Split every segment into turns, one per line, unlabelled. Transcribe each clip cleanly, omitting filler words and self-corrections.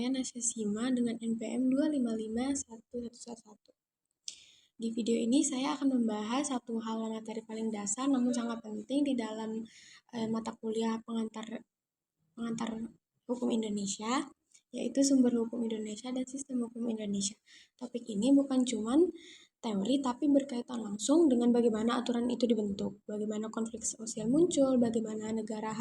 saya Nasya Sima dengan NPM 2551111. Di video ini saya akan membahas satu hal materi paling dasar namun sangat penting di dalam mata kuliah pengantar hukum Indonesia, yaitu sumber hukum Indonesia dan sistem hukum Indonesia. Topik ini bukan cuman teori tapi berkaitan langsung dengan bagaimana aturan itu dibentuk, bagaimana konflik sosial muncul, bagaimana negara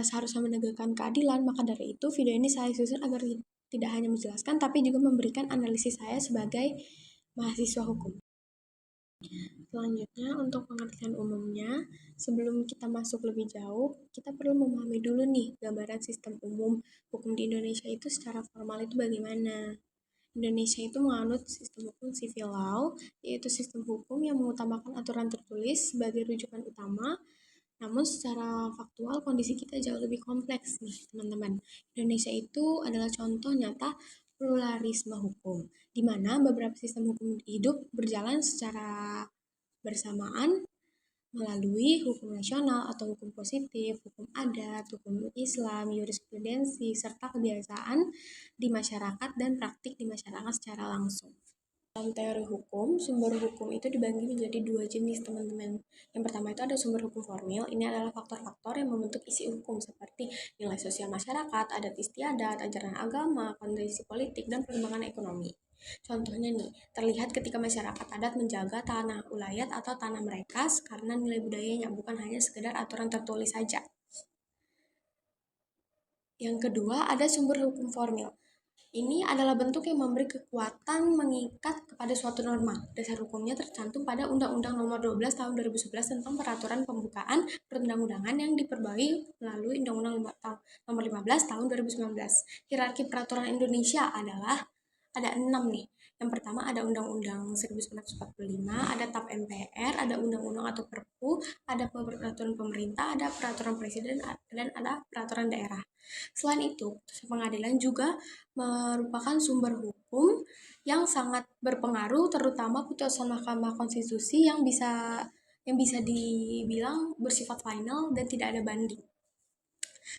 seharusnya menegakkan keadilan. Maka dari itu video ini saya susun agar tidak hanya menjelaskan tapi juga memberikan analisis saya sebagai mahasiswa hukum. Selanjutnya, untuk pengertian umumnya, sebelum kita masuk lebih jauh, kita perlu memahami dulu nih gambaran sistem umum hukum di Indonesia itu secara formal itu bagaimana. Indonesia itu menganut sistem hukum civil law, yaitu sistem hukum yang mengutamakan aturan tertulis sebagai rujukan utama. Namun secara faktual kondisi kita jauh lebih kompleks nih teman-teman. Indonesia itu adalah contoh nyata pluralisme hukum, di mana beberapa sistem hukum hidup berjalan secara bersamaan melalui hukum nasional atau hukum positif, hukum adat, hukum Islam, jurisprudensi, serta kebiasaan di masyarakat dan praktik di masyarakat secara langsung. Dalam teori hukum, sumber hukum itu dibagi menjadi dua jenis, teman-teman. Yang pertama itu ada sumber hukum formil. Ini adalah faktor-faktor yang membentuk isi hukum seperti nilai sosial masyarakat, adat istiadat, ajaran agama, kondisi politik, dan perkembangan ekonomi. Contohnya nih, terlihat ketika masyarakat adat menjaga tanah ulayat atau tanah mereka karena nilai budayanya, bukan hanya sekedar aturan tertulis saja. Yang kedua, ada sumber hukum formil. Ini adalah bentuk yang memberi kekuatan mengikat kepada suatu norma. Dasar hukumnya tercantum pada Undang-Undang Nomor 12 Tahun 2011 tentang Peraturan Pembukaan Perundang-undangan yang diperbarui melalui Undang-Undang Nomor 15 Tahun 2019. Hierarki peraturan Indonesia adalah ada 6 nih. Yang pertama ada Undang-Undang 1945, ada TAP MPR, ada Undang-Undang atau Perpu, ada peraturan pemerintah, ada peraturan presiden, dan ada peraturan daerah. Selain itu, putusan pengadilan juga merupakan sumber hukum yang sangat berpengaruh, terutama putusan Mahkamah Konstitusi yang bisa dibilang bersifat final dan tidak ada banding.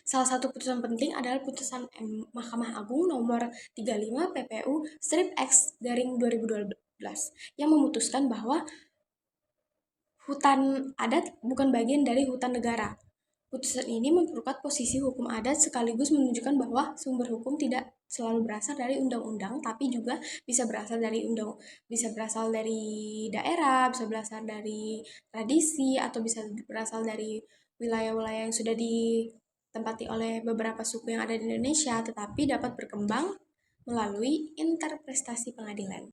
Salah satu putusan penting adalah putusan Mahkamah Agung nomor 35 PPU strip X garing 2012 yang memutuskan bahwa hutan adat bukan bagian dari hutan negara. Putusan ini memperkuat posisi hukum adat sekaligus menunjukkan bahwa sumber hukum tidak selalu berasal dari undang-undang, tapi juga bisa berasal dari daerah, bisa berasal dari tradisi, atau bisa berasal dari wilayah-wilayah yang sudah ditempati oleh beberapa suku yang ada di Indonesia, tetapi dapat berkembang melalui interpretasi pengadilan.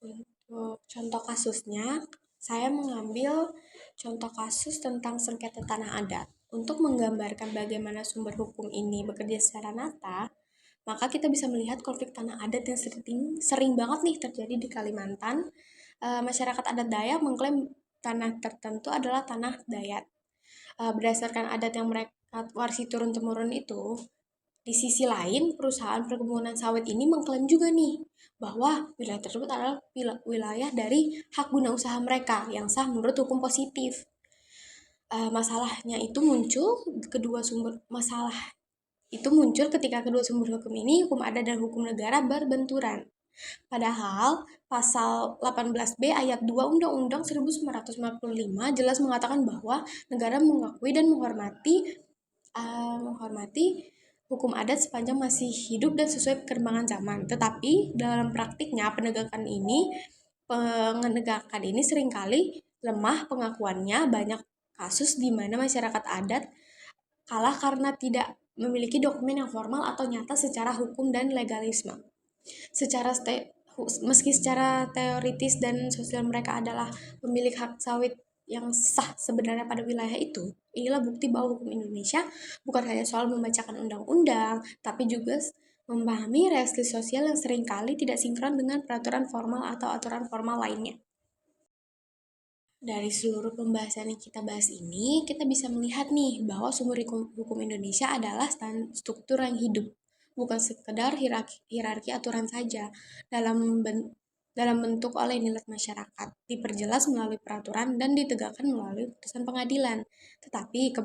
Untuk contoh kasusnya, saya mengambil contoh kasus tentang sengketa tanah adat. Untuk menggambarkan bagaimana sumber hukum ini bekerja secara nyata, maka kita bisa melihat konflik tanah adat yang sering banget nih terjadi di Kalimantan. Masyarakat adat Dayak mengklaim tanah tertentu adalah tanah Dayak. Berdasarkan adat yang mereka warisi turun-temurun itu, di sisi lain, perusahaan perkebunan sawit ini mengklaim juga nih bahwa wilayah tersebut adalah wilayah dari hak guna usaha mereka yang sah menurut hukum positif. Masalahnya itu muncul ketika kedua sumber hukum ini, hukum adat dan hukum negara, berbenturan. Padahal pasal 18B ayat 2 Undang-Undang 1945 jelas mengatakan bahwa negara mengakui dan menghormati hukum adat sepanjang masih hidup dan sesuai perkembangan zaman. Tetapi dalam praktiknya penegakan ini seringkali lemah pengakuannya. Banyak kasus di mana masyarakat adat kalah karena tidak memiliki dokumen yang formal atau nyata secara hukum dan legalisme. Meski secara teoritis dan sosial mereka adalah pemilik hak sawit yang sah sebenarnya pada wilayah itu, inilah bukti bahwa hukum Indonesia bukan hanya soal membacakan undang-undang, tapi juga memahami realitas sosial yang seringkali tidak sinkron dengan peraturan formal atau aturan formal lainnya. Dari seluruh pembahasan yang kita bahas ini, kita bisa melihat nih bahwa sumber hukum Indonesia adalah struktur yang hidup, bukan sekedar hierarki aturan saja. dalam bentuk oleh nilai masyarakat, diperjelas melalui peraturan dan ditegakkan melalui putusan pengadilan. Tetapi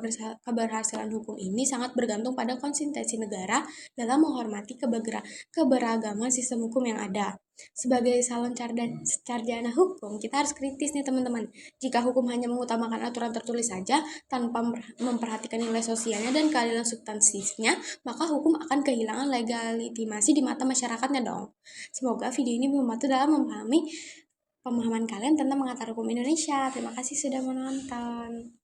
keberhasilan hukum ini sangat bergantung pada konsistensi negara dalam menghormati keberagaman sistem hukum yang ada. Sebagai calon sarjana hukum, kita harus kritis nih teman-teman. Jika hukum hanya mengutamakan aturan tertulis saja tanpa memperhatikan nilai sosialnya dan keadilan substansinya, maka hukum akan kehilangan legitimasi di mata masyarakatnya dong. Semoga video ini membantu dalam pemahaman kalian tentang mengatur hukum Indonesia. Terima kasih sudah menonton.